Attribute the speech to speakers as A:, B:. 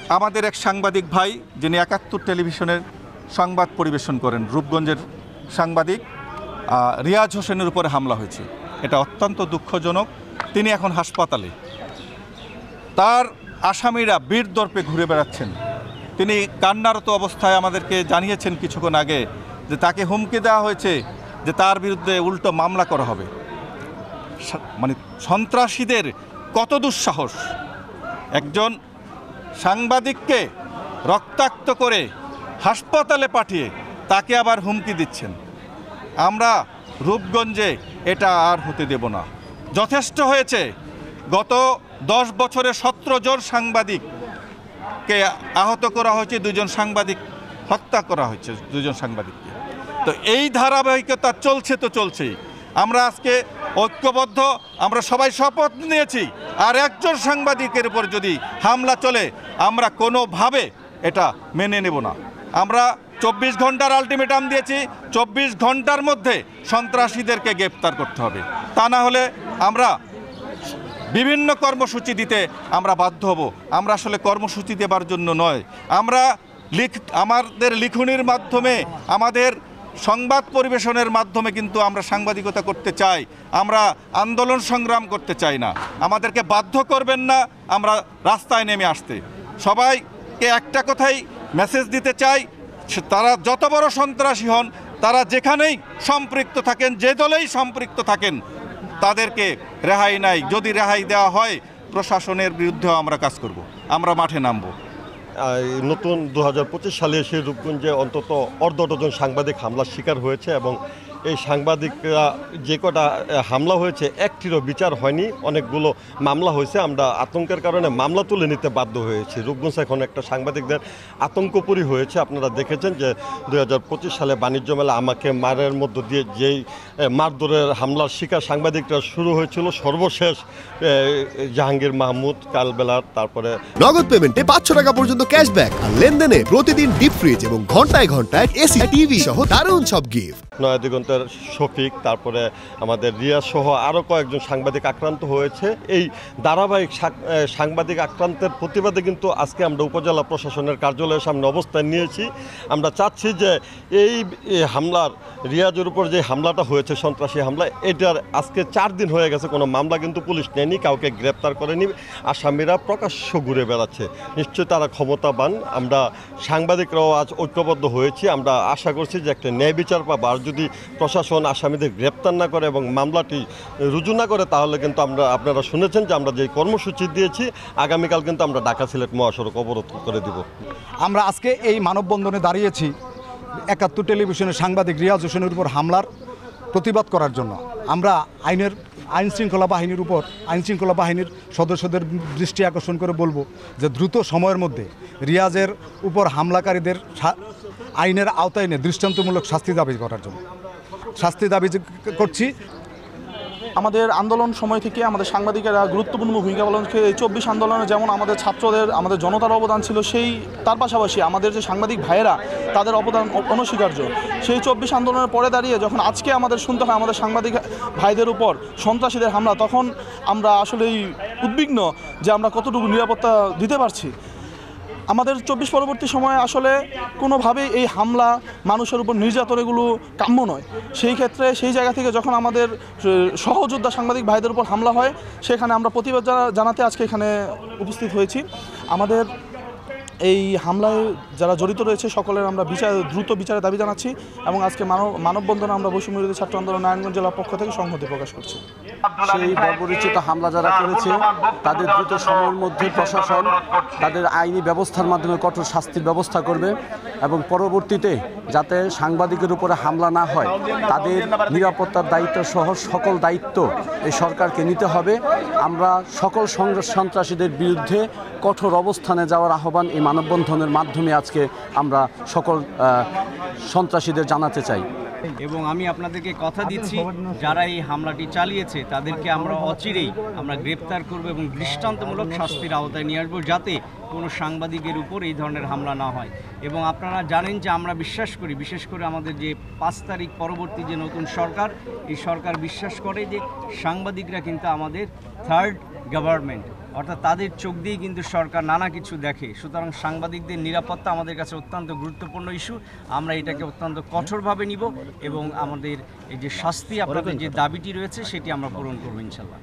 A: আমাদের এক সাংবাদিক ভাই যিনি ৭১ টেলিভিশনের সংবাদ পরিবেশন করেন, রূপগঞ্জের সাংবাদিক রিয়াজ হোসেনের উপরে হামলা হয়েছে। এটা অত্যন্ত দুঃখজনক। তিনি এখন হাসপাতালে, তার আসামিরা বীর দর্পে ঘুরে বেড়াচ্ছেন। তিনি কান্নারত অবস্থায় আমাদেরকে জানিয়েছেন কিছুক্ষণ আগে যে তাকে হুমকি দেওয়া হয়েছে যে তার বিরুদ্ধে উল্টো মামলা করা হবে। মানে সন্ত্রাসীদের কত দুঃসাহস! একজন সাংবাদিককে রক্তাক্ত করে হাসপাতালে পাঠিয়ে তাকে আবার হুমকি দিচ্ছেন। আমরা রূপগঞ্জে এটা আর হতে দেব না। যথেষ্ট হয়েছে। গত 10 বছরে 17 জন সাংবাদিককে আহত করা হয়েছে, 2 জন সাংবাদিক হত্যা করা হয়েছে, 2 জন সাংবাদিককে। তো এই ধারাবাহিকতা চলছে তো চলছেই। আমরা আজকে ঐক্যবদ্ধ, আমরা সবাই শপথ নিয়েছি আর একজন সাংবাদিকের উপর যদি হামলা চলে আমরা কোনোভাবে এটা মেনে নেব না। আমরা 24 ঘন্টার আলটিমেটাম দিয়েছি, 24 ঘন্টার মধ্যে সন্ত্রাসীদেরকে গ্রেপ্তার করতে হবে। তা না হলে আমরা বিভিন্ন কর্মসূচি দিতে আমরা বাধ্য হব। আমরা আসলে কর্মসূচি দেবার জন্য নয়, আমরা আমাদের লিখনির মাধ্যমে, আমাদের সংবাদ পরিবেশনের মাধ্যমে কিন্তু আমরা সাংবাদিকতা করতে চাই। আমরা আন্দোলন সংগ্রাম করতে চাই না। আমাদেরকে বাধ্য করবেন না আমরা রাস্তায় নেমে আসতে। সবাইকে একটা কথাই মেসেজ দিতে চাই, তারা যত বড় সন্ত্রাসী হন, তারা যেখানেই সম্পৃক্ত থাকেন, যে দলেই সম্পৃক্ত থাকেন, তাদেরকে রেহাই নাই। যদি রেহাই দেওয়া হয় প্রশাসনের বিরুদ্ধেও আমরা কাজ করব, আমরা মাঠে নামব।
B: নতুন 2025 সালে এসে রূপগঞ্জে অন্তত অর্ধ ডজন সাংবাদিক হামলার শিকার হয়েছে এবং এই সাংবাদিকরা যে কটা হামলা হয়েছে একটিরও বিচার হয়নি, অনেকগুলো মামলা হয়েছে। আমরা আতঙ্কের কারণে মামলা তুলে নিতে বাধ্য হয়েছি। রূপগঞ্জ এখন একটা সাংবাদিকদের আতঙ্কপুরী হয়েছে। আপনারা দেখেছেন যে 2025 সালে বাণিজ্য মেলা আমাকে মারের মধ্য দিয়ে যেই মারধরের হামলার শিকার সাংবাদিকরা শুরু হয়েছিল, সর্বশেষ জাহাঙ্গীর মাহমুদ কালবেলার, তারপরে
C: নগদ পেমেন্টে 500 টাকা পর্যন্ত ক্যাশব্যাক আর লেনদেনে প্রতিদিন ডিপ ফ্রিজ এবং ঘন্টায় ঘন্টায় এসি টিভি সহ দারুণ সব গিফট।
B: নয়া দিগন্তের শফিক, তারপরে আমাদের রিয়াজ সহ আরও কয়েকজন সাংবাদিক আক্রান্ত হয়েছে। এই ধারাবাহিক সাংবাদিক আক্রান্তের প্রতিবাদে কিন্তু আজকে আমরা উপজেলা প্রশাসনের কার্যালয়ের সামনে অবস্থান নিয়েছি। আমরা চাচ্ছি যে এই হামলার, রিয়াজের উপর যে হামলাটা হয়েছে, সন্ত্রাসী হামলা, এটার আজকে 4 দিন হয়ে গেছে, কোনো মামলা কিন্তু পুলিশ নেয়নি, কাউকে গ্রেপ্তার করেনি। আসামিরা প্রকাশ্য ঘুরে বেড়াচ্ছে। নিশ্চয়ই তারা ক্ষমতাবান। আমরা সাংবাদিকরাও আজ ঐক্যবদ্ধ হয়েছি। আমরা আশা করছি যে একটা ন্যায় বিচার পাবো। আর যদি প্রশাসন আসামিদের গ্রেপ্তার না করে এবং মামলাটি রুজু না করে, তাহলে কিন্তু আপনারা শুনেছেন যে আমরা যে কর্মসূচি দিয়েছি, আগামীকাল কিন্তু আমরা ঢাকা সিলেট মহাসড়ক অবরোধ করে দিব।
D: আমরা আজকে এই মানববন্ধনে দাঁড়িয়েছি ৭১ টেলিভিশনের সাংবাদিক রিয়াজ হোসেনের উপর হামলার প্রতিবাদ করার জন্য। আমরা আইনশৃঙ্খলা বাহিনীর সদস্যদের দৃষ্টি আকর্ষণ করে বলবো যে দ্রুত সময়ের মধ্যে রিয়াজের উপর হামলাকারীদের আইনের আওতায় এনে দৃষ্টান্তমূলক শাস্তি দাবি করছি।
E: আমাদের আন্দোলন সময় থেকে আমাদের সাংবাদিকেরা গুরুত্বপূর্ণ ভূমিকা পালন করে। এই 24 আন্দোলনে যেমন আমাদের ছাত্রদের, আমাদের জনতার অবদান ছিল, তার পাশাপাশি আমাদের যে সাংবাদিক ভাইয়েরা, তাদের অবদান অনস্বীকার্য। সেই 24 আন্দোলনের পরে দাঁড়িয়ে যখন আজকে আমাদের শুনতে হয় আমাদের সাংবাদিক ভাইদের উপর সন্ত্রাসীদের হামলা, তখন আমরা আসলেই উদ্বিগ্ন যে আমরা কতটুকু নিরাপত্তা দিতে পারছি। আমাদের 24 পরবর্তী সময়ে আসলে কোনোভাবেই এই হামলা, মানুষের উপর নির্যাতন, এগুলো কাম্য নয়। সেই ক্ষেত্রে সেই জায়গা থেকে যখন আমাদের সহযোদ্ধা সাংবাদিক ভাইদের উপর হামলা হয়, সেখানে আমরা প্রতিবাদ জানাতে আজকে এখানে উপস্থিত হয়েছি। আমাদের এই হামলায় যারা জড়িত রয়েছে সকলের আমরা দ্রুত বিচারের দাবি জানাচ্ছি এবং আজকে মানববন্ধনে আমরা বৈষম্যবিরোধী ছাত্র আন্দোলন নারায়ণগঞ্জ জেলার পক্ষ থেকে সংহতি প্রকাশ করছি।
F: সেই বর্বরচিত হামলা যারা করেছে তাদের দ্রুত সময়ের মধ্যে প্রশাসন তাদের আইনি ব্যবস্থার মাধ্যমে কঠোর শাস্তির ব্যবস্থা করবে এবং পরবর্তীতে যাতে সাংবাদিকের উপরে হামলা না হয়, তাদের নিরাপত্তার দায়িত্ব সহ সকল দায়িত্ব এই সরকারকে নিতে হবে। আমরা সকল সন্ত্রাসীদের বিরুদ্ধে কঠোর অবস্থানে যাওয়ার আহ্বান এই মানববন্ধনের মাধ্যমে আজকে আমরা সকল সন্ত্রাসীদের জানাতে চাই।
G: এবং আমি আপনাদেরকে কথা দিচ্ছি, যারা এই হামলাটি চালিয়েছে তাদেরকে আমরা অচিরেই গ্রেপ্তার করব এবং দৃষ্টান্তমূলক শাস্তির আওতায় নিয়ে আসবো, যাতে কোনো সাংবাদিকের উপর এই ধরনের হামলা না হয়। এবং আপনারা জানেন যে আমরা বিশ্বাস করি, বিশেষ করে আমাদের যে 5 তারিখ পরবর্তী যে নতুন সরকার, এই সরকার বিশ্বাস করে যে সাংবাদিকরা কিন্তু আমাদের থার্ড গভর্নমেন্ট, অর্থাৎ তাদের চোখ দিয়ে কিন্তু সরকার নানা কিছু দেখে। সুতরাং সাংবাদিকদের নিরাপত্তা আমাদের কাছে অত্যন্ত গুরুত্বপূর্ণ ইস্যু। আমরা এটাকে অত্যন্ত কঠোরভাবে নিব এবং আমাদের এই যে শাস্তি আপনাদের যে দাবিটি রয়েছে সেটি আমরা পূরণ করবো ইনশাল্লাহ।